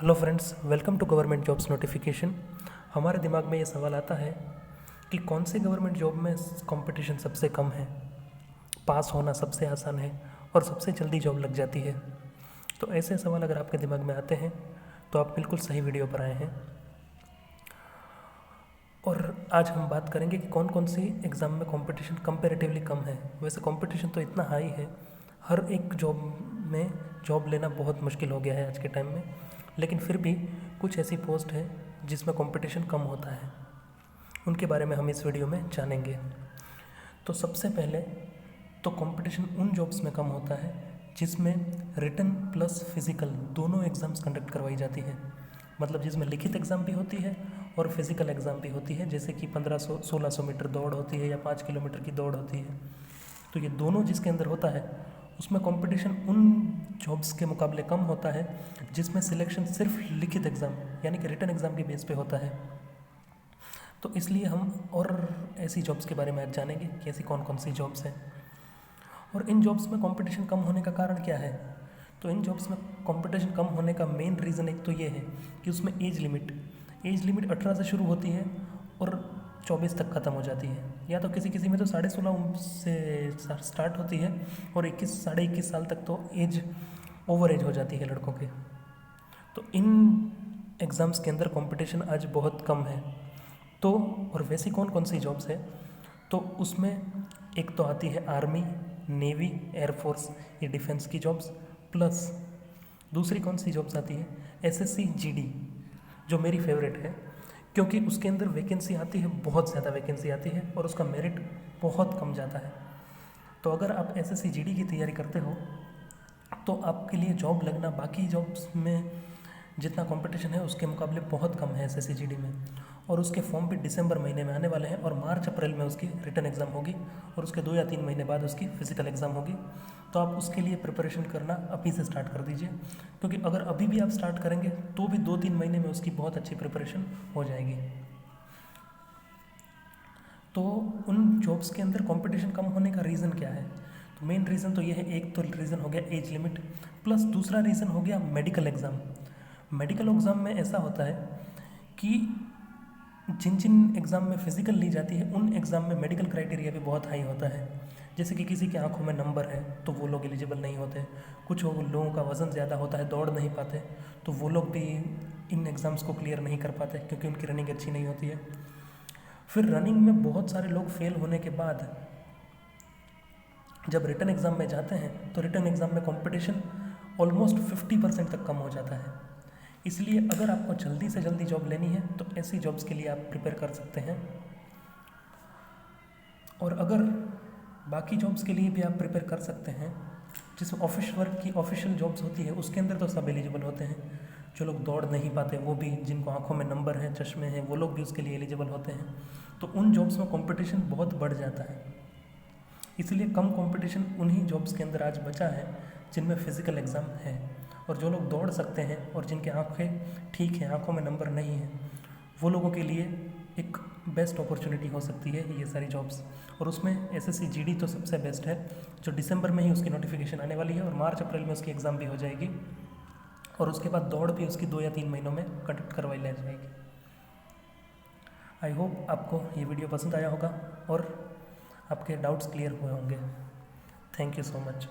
Hello friends, welcome to government jobs notification. हमारे दिमाग में ये सवाल आता है कि कौन सी गवर्नमेंट जॉब में कंपटीशन सबसे कम है, पास होना सबसे आसान है और सबसे जल्दी जॉब लग जाती है। तो ऐसे सवाल अगर आपके दिमाग में आते हैं तो आप बिल्कुल सही वीडियो पर आए हैं। और आज हम बात करेंगे कि कौन कौन सी एग्ज़ाम में कंपटीशन कंपैरेटिवली कम है। वैसे कंपटीशन तो इतना हाई है, हर एक जॉब में जॉब लेना बहुत मुश्किल हो गया है आज के टाइम में, लेकिन फिर भी कुछ ऐसी पोस्ट है जिसमें कंपटीशन कम होता है, उनके बारे में हम इस वीडियो में जानेंगे। तो सबसे पहले तो कंपटीशन उन जॉब्स में कम होता है जिसमें रिटन प्लस फिज़िकल दोनों एग्ज़ाम्स कंडक्ट करवाई जाती है। मतलब जिसमें लिखित एग्ज़ाम भी होती है और फिज़िकल एग्ज़ाम भी होती है, जैसे कि 1500-1600 मीटर दौड़ होती है या 5 किलोमीटर की दौड़ होती है। तो ये दोनों जिसके अंदर होता है उसमें कंपटीशन उन जॉब्स के मुकाबले कम होता है जिसमें सिलेक्शन सिर्फ लिखित एग्ज़ाम यानी कि रिटन एग्ज़ाम के बेस पे होता है। तो इसलिए हम और ऐसी जॉब्स के बारे में आज जानेंगे कि ऐसी कौन कौन सी जॉब्स हैं और इन जॉब्स में कंपटीशन कम होने का कारण क्या है। तो इन जॉब्स में कंपटीशन कम होने का मेन रीज़न एक तो ये है कि उसमें एज लिमिट 18 से शुरू होती है और 24 तक ख़त्म हो जाती है, या तो किसी किसी में तो 16.5 से स्टार्ट होती है और 21 साल तक तो एज ओवर एज हो जाती है लड़कों के। तो इन एग्ज़ाम्स के अंदर कंपटीशन आज बहुत कम है। तो और वैसी कौन कौन सी जॉब्स है, तो उसमें एक तो आती है आर्मी, नेवी, एयरफोर्स, ये डिफेंस की जॉब्स, प्लस दूसरी कौन सी जॉब्स आती है एसएससी जीडी, जो मेरी फेवरेट है क्योंकि उसके अंदर वैकेंसी आती है, बहुत ज़्यादा वैकेंसी आती है और उसका मेरिट बहुत कम जाता है। तो अगर आप एसएससी जीडी की तैयारी करते हो तो आपके लिए जॉब लगना बाकी जॉब्स में जितना कंपटीशन है उसके मुकाबले बहुत कम है एसएससी जीडी में। और उसके फॉर्म भी दिसंबर महीने में आने वाले हैं और मार्च अप्रैल में उसकी रिटन एग्ज़ाम होगी और उसके 2 या 3 महीने बाद उसकी फ़िज़िकल एग्ज़ाम होगी। तो आप उसके लिए प्रिपरेशन करना अभी से स्टार्ट कर दीजिए, क्योंकि अगर अभी भी आप स्टार्ट करेंगे तो भी 2-3 महीने में उसकी बहुत अच्छी प्रिपरेशन हो जाएगी। तो उन जॉब्स के अंदर कंपटीशन कम होने का रीज़न क्या है, तो मेन रीज़न तो ये है, एक तो रीज़न हो गया एज लिमिट, प्लस दूसरा रीज़न हो गया मेडिकल एग्ज़ाम। मेडिकल एग्ज़ाम में ऐसा होता है कि जिन जिन एग्ज़ाम में फ़िज़िकल ली जाती है उन एग्ज़ाम में मेडिकल क्राइटेरिया भी बहुत हाई होता है। जैसे कि किसी की आंखों में नंबर है तो वो लोग एलिजिबल नहीं होते, कुछ लोगों का वज़न ज़्यादा होता है, दौड़ नहीं पाते, तो वो लोग भी इन एग्ज़ाम्स को क्लियर नहीं कर पाते क्योंकि उनकी रनिंग अच्छी नहीं होती है। फिर रनिंग में बहुत सारे लोग फेल होने के बाद जब रिटन एग्ज़ाम में जाते हैं तो रिटन एग्ज़ाम में कंपटीशन ऑलमोस्ट 50% तक कम हो जाता है। इसलिए अगर आपको जल्दी से जल्दी जॉब लेनी है तो ऐसी जॉब्स के लिए आप प्रिपेयर कर सकते हैं। और अगर बाकी जॉब्स के लिए भी आप प्रिपेयर कर सकते हैं, जिसमें ऑफिस वर्क की ऑफिशियल जॉब्स होती है उसके अंदर तो सब एलिजिबल होते हैं। जो लोग दौड़ नहीं पाते वो भी, जिनको आंखों में नंबर है, चश्मे हैं, वो लोग भी उसके लिए एलिजिबल होते हैं। तो उन जॉब्स में कंपटीशन बहुत बढ़ जाता है। इसलिए कम कंपटीशन उन्हीं जॉब्स के अंदर आज बचा है जिनमें फ़िज़िकल एग्ज़ाम है, और जो लोग दौड़ सकते हैं और जिनकी आँखें ठीक हैं, आँखों में नंबर नहीं है, वो लोगों के लिए एक बेस्ट अपॉर्चुनिटी हो सकती है ये सारी जॉब्स। और उसमें एसएससी जीडी तो सबसे बेस्ट है, जो दिसंबर में ही उसकी नोटिफिकेशन आने वाली है और मार्च अप्रैल में उसकी एग्ज़ाम भी हो जाएगी और उसके बाद दौड़ भी उसकी 2 या 3 महीनों में कंडक्ट करवाई ले जाएगी। आई होप आपको ये वीडियो पसंद आया होगा और आपके डाउट्स क्लियर हुए होंगे। Thank you so much.